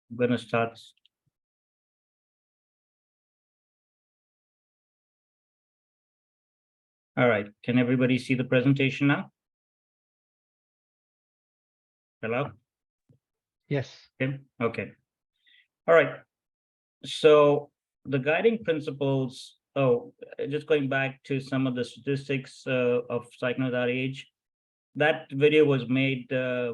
I'm going to start. All right. Can everybody see the presentation now? Hello? Yes. Okay. All right. So the guiding principles, just going back to some of the statistics of cycling without age. That video was made a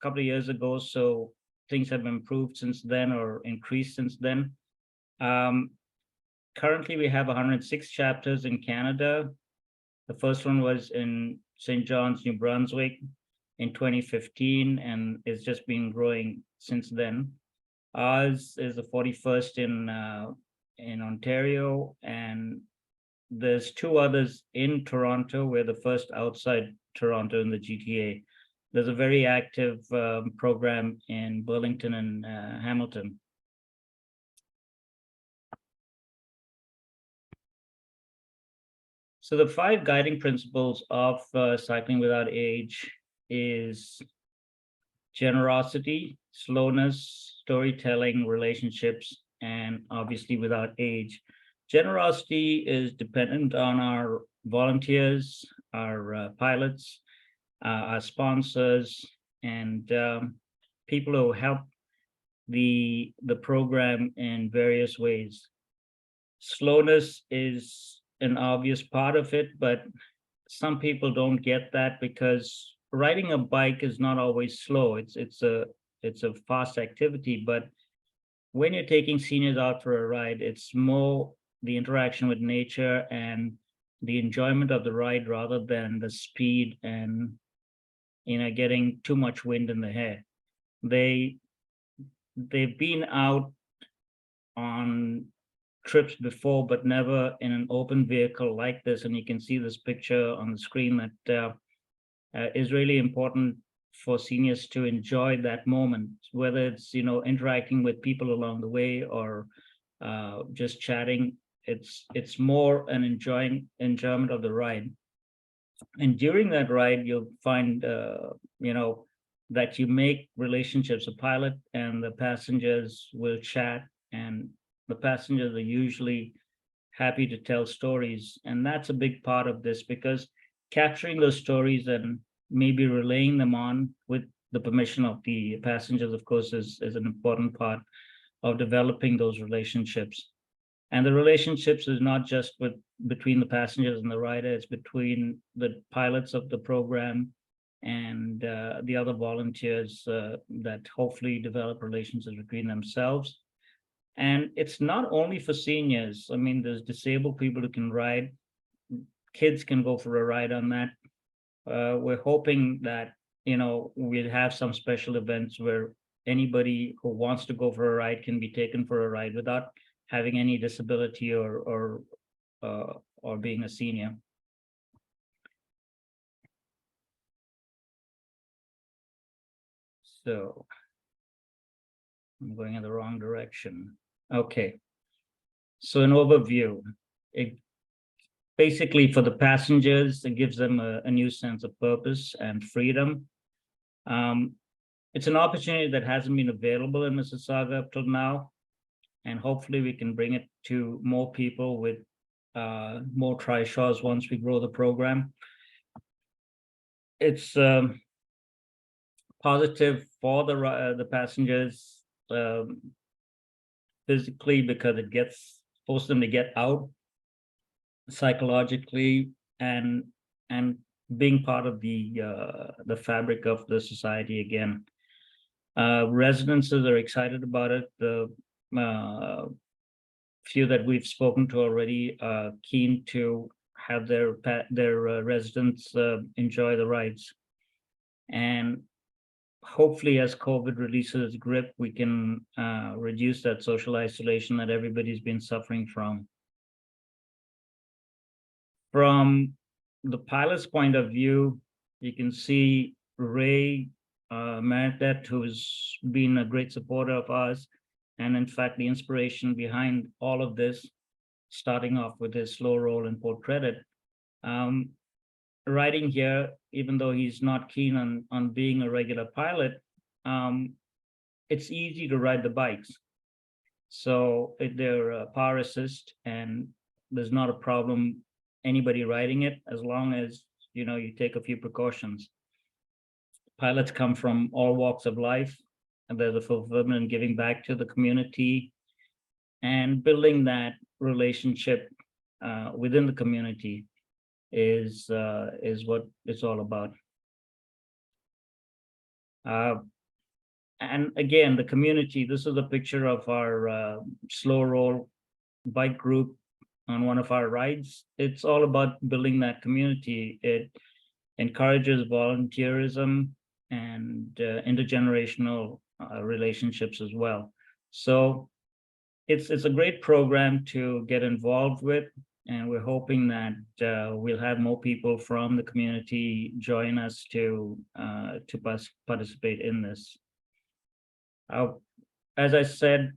couple of years ago, so things have improved since then or increased since then. Currently, we have 106 chapters in Canada. The first one was in St. John's, New Brunswick in 2015, and it's just been growing since then. Ours is the 41st in Ontario, and there's two others in Toronto. We're the first outside Toronto in the GTA. There's a very active program in Burlington and Hamilton. So the 5 guiding principles of cycling without age is generosity, slowness, storytelling, relationships, and obviously without age. Generosity is dependent on our volunteers, our pilots, our sponsors, and people who help the program in various ways. Slowness is an obvious part of it, but some people don't get that because riding a bike is not always slow. It's a fast activity, but when you're taking seniors out for a ride, it's more the interaction with nature and the enjoyment of the ride rather than the speed and getting too much wind in the hair. They've been out on trips before, but never in an open vehicle like this. And you can see this picture on the screen that is really important for seniors to enjoy that moment, whether it's interacting with people along the way or just chatting. It's more an enjoyment of the ride. And during that ride, you'll find that you make relationships. The pilot and the passengers will chat, and the passengers are usually happy to tell stories. And that's a big part of this, because capturing those stories and maybe relaying them on with the permission of the passengers, of course, is an important part of developing those relationships. And the relationships is not just between the passengers and the rider, it's between the pilots of the program and the other volunteers that hopefully develop relationships between themselves. And it's not only for seniors. I mean, there's disabled people who can ride. Kids can go for a ride on that. We're hoping that, we'll have some special events where anybody who wants to go for a ride can be taken for a ride without having any disability or being a senior. So I'm going in the wrong direction. Okay. So an overview. Basically, for the passengers, it gives them a new sense of purpose and freedom. It's an opportunity that hasn't been available in Mississauga up till now, and hopefully we can bring it to more people with more Trishaws once we grow the program. It's positive for the passengers physically, because it forces them to get out, psychologically, and being part of the fabric of the society again. Residences are excited about it. The few that we've spoken to already are keen to have their residents enjoy the rides. And hopefully, as COVID releases its grip, we can reduce that social isolation that everybody's been suffering from. From the pilot's point of view, you can see Ray Meredith, who's been a great supporter of ours, and in fact, the inspiration behind all of this, starting off with his slow roll in Port Credit. Riding here, even though he's not keen on being a regular pilot, it's easy to ride the bikes. So they're power assist, and there's not a problem anybody riding it, as long as you take a few precautions. Pilots come from all walks of life, and there's a fulfillment in giving back to the community and building that relationship within the community is what it's all about. And again, the community, this is a picture of our slow roll bike group on one of our rides. It's all about building that community. It encourages volunteerism and intergenerational relationships as well. So it's a great program to get involved with, and we're hoping that we'll have more people from the community join us to participate in this. As I said,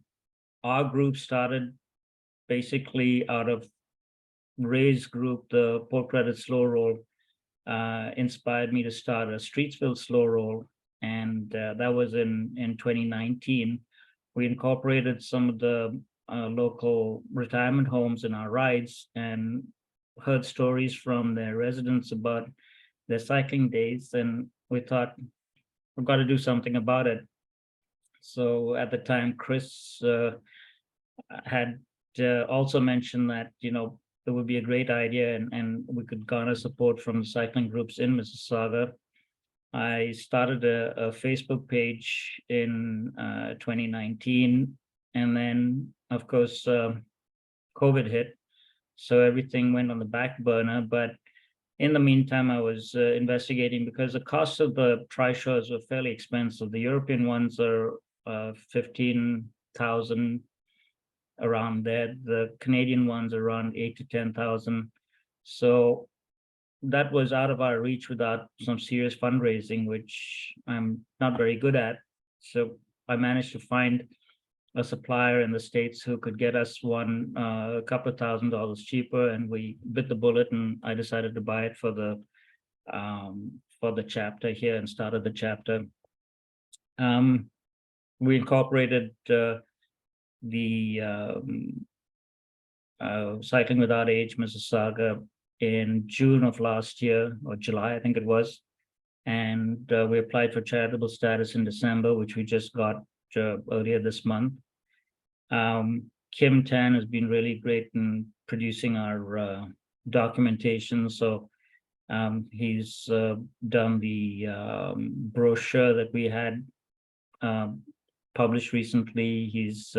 our group started basically out of Ray's group. The Port Credit Slow Roll inspired me to start a Streetsville Slow Roll, and that was in 2019. We incorporated some of the local retirement homes in our rides and heard stories from their residents about their cycling days, and we thought we've got to do something about it. So at the time, Chris had also mentioned that it would be a great idea, and we could garner support from the cycling groups in Mississauga. I started a Facebook page in 2019, and then of course COVID hit, so everything went on the back burner. But in the meantime, I was investigating, because the cost of the Trishaws were fairly expensive. The European ones are 15,000, around there. The Canadian ones are around 8 to 10,000. So that was out of our reach without some serious fundraising, which I'm not very good at. So I managed to find a supplier in the States who could get us one a couple of $1,000s cheaper, and we bit the bullet, and I decided to buy it for the chapter here and started the chapter. We incorporated the Cycling Without Age Mississauga in June of last year, or July, I think it was. And we applied for charitable status in December, which we just got earlier this month. Kim Tan has been really great in producing our documentation. So he's done the brochure that we had published recently. He's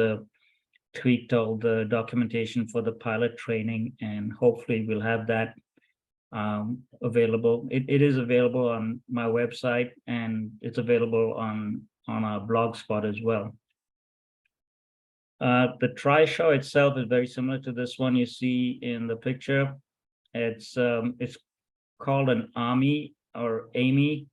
tweaked all the documentation for the pilot training, and hopefully we'll have that available. It is available on my website, and it's available on our blog spot as well. The Trishaw itself is very similar to this one you see in the picture. It's called an Army or Amy.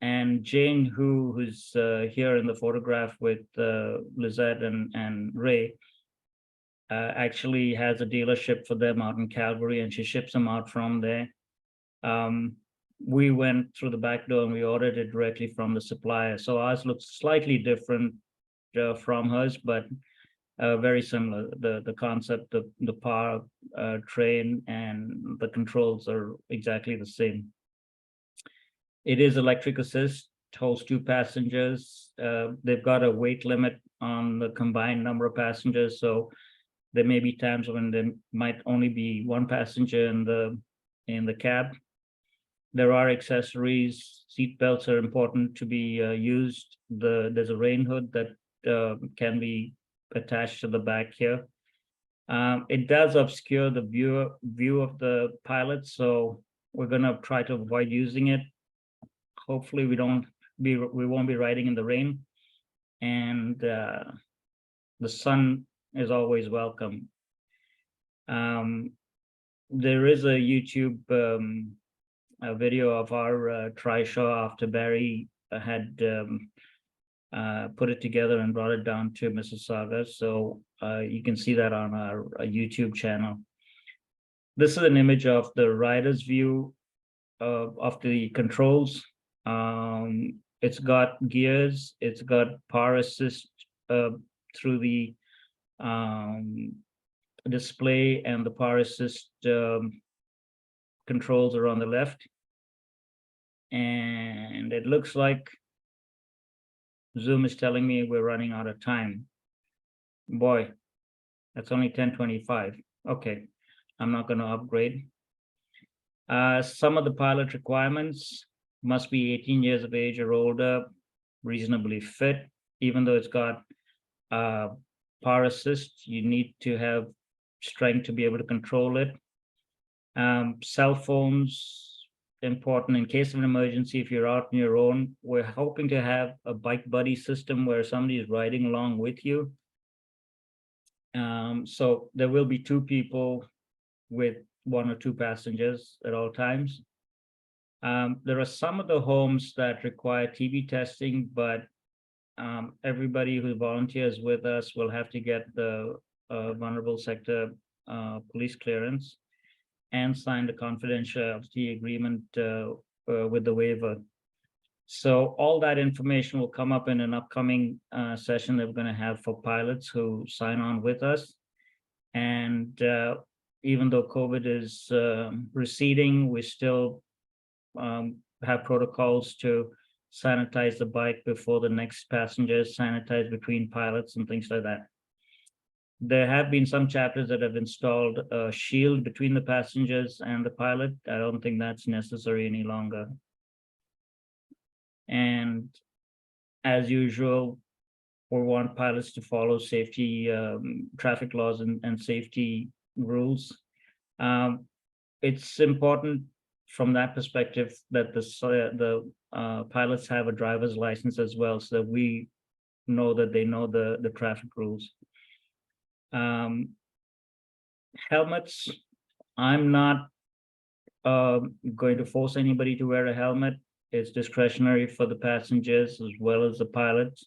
And Jane, who's here in the photograph with Lizette and Ray, actually has a dealership for them out in Calgary, and she ships them out from there. We went through the back door and we ordered it directly from the supplier. So ours looks slightly different from hers, but very similar. The concept, the power train and the controls are exactly the same. It is electric assist, holds 2 passengers. They've got a weight limit on the combined number of passengers, so there may be times when there might only be 1 passenger in the cab. There are accessories. Seat belts are important to be used. There's a rain hood that can be attached to the back here. It does obscure the view of the pilot, so we're going to try to avoid using it. Hopefully we won't be riding in the rain, and the sun is always welcome. There is a YouTube a video of our Trishaw after Barry had put it together and brought it down to Mississauga. So you can see that on our YouTube channel. This is an image of the rider's view of the controls. it's got gears, it's got power assist through the display, and the power assist controls are on the left. And it looks like Zoom is telling me we're running out of time. Boy, that's only 10:25. Okay, I'm not going to upgrade. Some of the pilot requirements must be 18 years of age or older, reasonably fit. Even though it's got power assist, you need to have strength to be able to control it. Cell phones, important in case of an emergency. If you're out on your own, we're hoping to have a bike buddy system where somebody is riding along with you. So there will be two people with one or two passengers at all times. There are some of the homes that require TB testing, but everybody who volunteers with us will have to get the vulnerable sector police clearance and sign the confidentiality agreement with the waiver. So all that information will come up in an upcoming session that we're going to have for pilots who sign on with us. And even though COVID is receding, we still have protocols to sanitize the bike before the next passengers, sanitize between pilots and things like that. There have been some chapters that have installed a shield between the passengers and the pilot. I don't think that's necessary any longer. And as usual, we want pilots to follow safety, traffic laws and safety rules. It's important from that perspective that the pilots have a driver's license as well, so that we know that they know the traffic rules. Helmets, I'm not going to force anybody to wear a helmet. It's discretionary for the passengers as well as the pilots.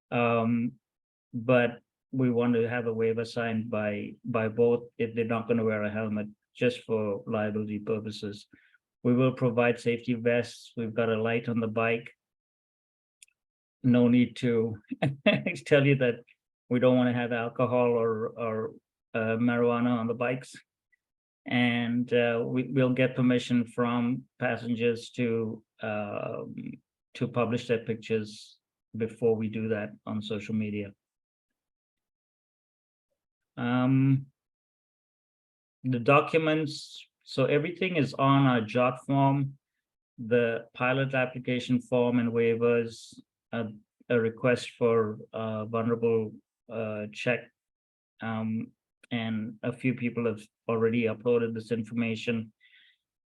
But we want to have a waiver signed by both if they're not going to wear a helmet, just for liability purposes. We will provide safety vests. We've got a light on the bike. No need to tell you that we don't want to have alcohol or marijuana on the bikes. And we'll get permission from passengers to publish their pictures before we do that on social media. The documents, so everything is on our Jotform, the pilot application form and waivers, a request for vulnerable check, and a few people have already uploaded this information.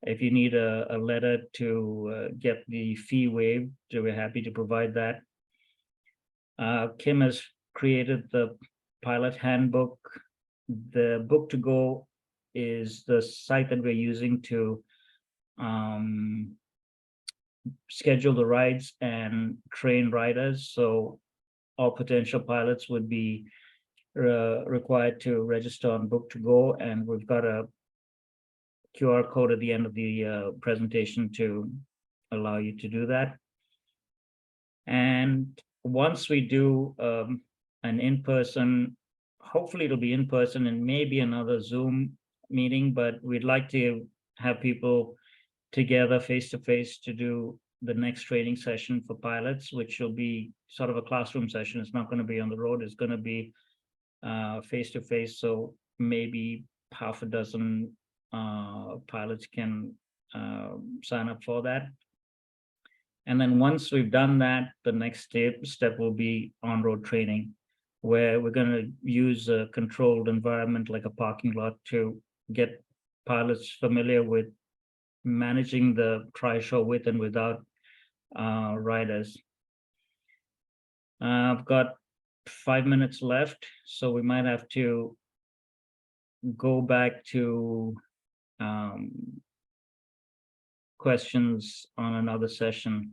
If you need a letter to get the fee waived, we're happy to provide that. Kim has created the pilot handbook. The Bike2Go is the site that we're using to schedule the rides and train riders. So all potential pilots would be required to register on Bike2Go, and we've got a QR code at the end of the presentation to allow you to do that. And once we do an in-person, hopefully it'll be in person and maybe another Zoom meeting, but we'd like to have people together face-to-face to do the next training session for pilots, which will be sort of a classroom session. It's not going to be on the road. It's going to be face-to-face. So maybe half a dozen pilots can sign up for that. And then once we've done that, the next step will be on-road training, where we're going to use a controlled environment like a parking lot to get pilots familiar with managing the Trishaw with and without riders. I've got 5 minutes left, so we might have to go back to questions on another session.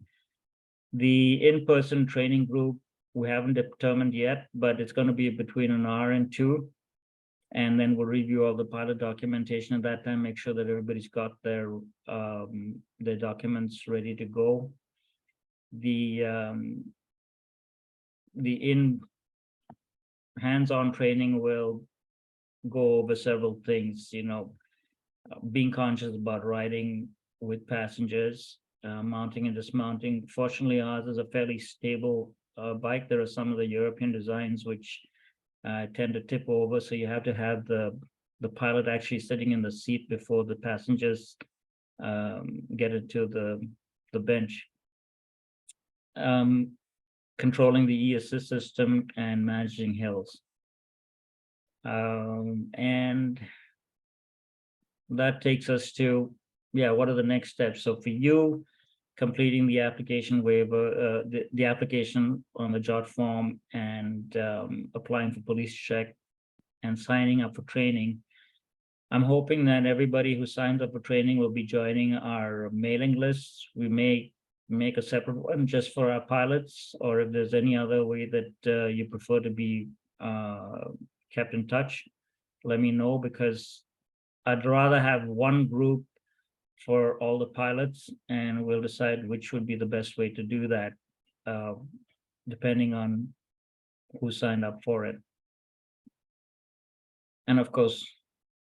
The in-person training group, we haven't determined yet, but it's going to be between an hour and 2. And then we'll review all the pilot documentation at that time, make sure that everybody's got their documents ready to go. the hands-on training will go over several things, being conscious about riding with passengers, mounting and dismounting. Fortunately, ours is a fairly stable bike. There are some of the European designs which tend to tip over, so you have to have the pilot actually sitting in the seat before the passengers get into the bench. Controlling the e-assist system and managing hills. And that takes us to, what are the next steps? So for you, completing the application waiver, the application on the Jotform, and applying for police check and signing up for training. I'm hoping that everybody who signs up for training will be joining our mailing lists. We may make a separate one just for our pilots, or if there's any other way that you prefer to be kept in touch, let me know, because I'd rather have one group for all the pilots, and we'll decide which would be the best way to do that, depending on who signed up for it. And of course,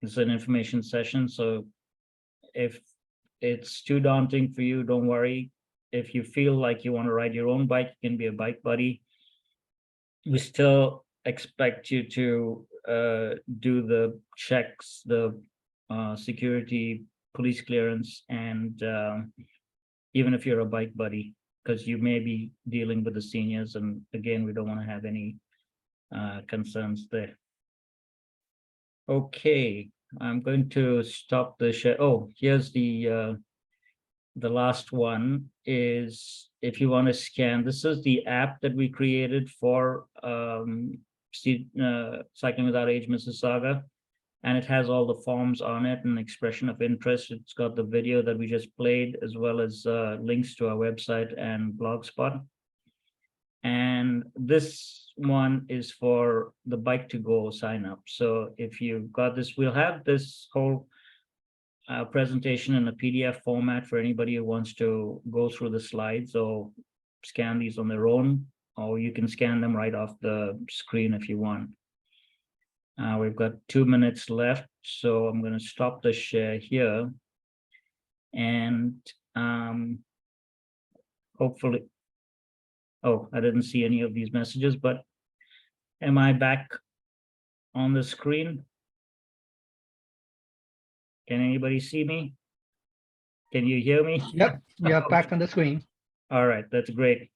it's an information session, so if it's too daunting for you, don't worry. If you feel like you want to ride your own bike, you can be a bike buddy. We still expect you to do the checks, the security, police clearance, and even if you're a bike buddy, because you may be dealing with the seniors, and again, we don't want to have any concerns there. Okay, I'm going to stop the share. Oh, here's the last one is, if you want to scan, this is the app that we created for Cycling Without Age Mississauga, and it has all the forms on it and expression of interest. It's got the video that we just played, as well as links to our website and Blogspot. And this one is for the Bike2Go sign up. So if you've got this, we'll have this whole presentation in a PDF format for anybody who wants to go through the slides or scan these on their own, or you can scan them right off the screen if you want. We've got 2 minutes left, so I'm going to stop the share here. And hopefully, oh, I didn't see any of these messages, but am I back on the screen? Can anybody see me? Can you hear me? Yep, you're back on the screen. All right, that's great.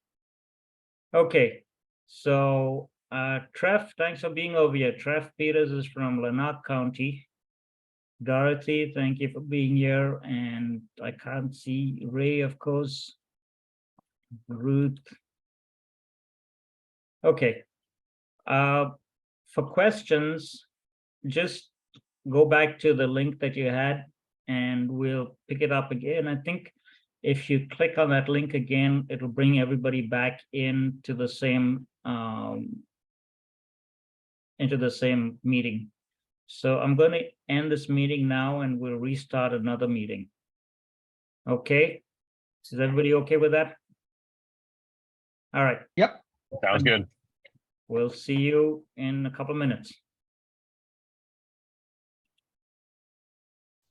Okay, so Treff, thanks for being over here. Treff Peters is from Lanark County. Dorothy, thank you for being here. And I can't see Ray, of course. Ruth. Okay. For questions, just go back to the link that you had and we'll pick it up again. I think if you click on that link again, it'll bring everybody back into the same meeting. So I'm going to end this meeting now and we'll restart another meeting. Okay, is everybody okay with that? All right. Yep. Sounds good. We'll see you in a couple of minutes.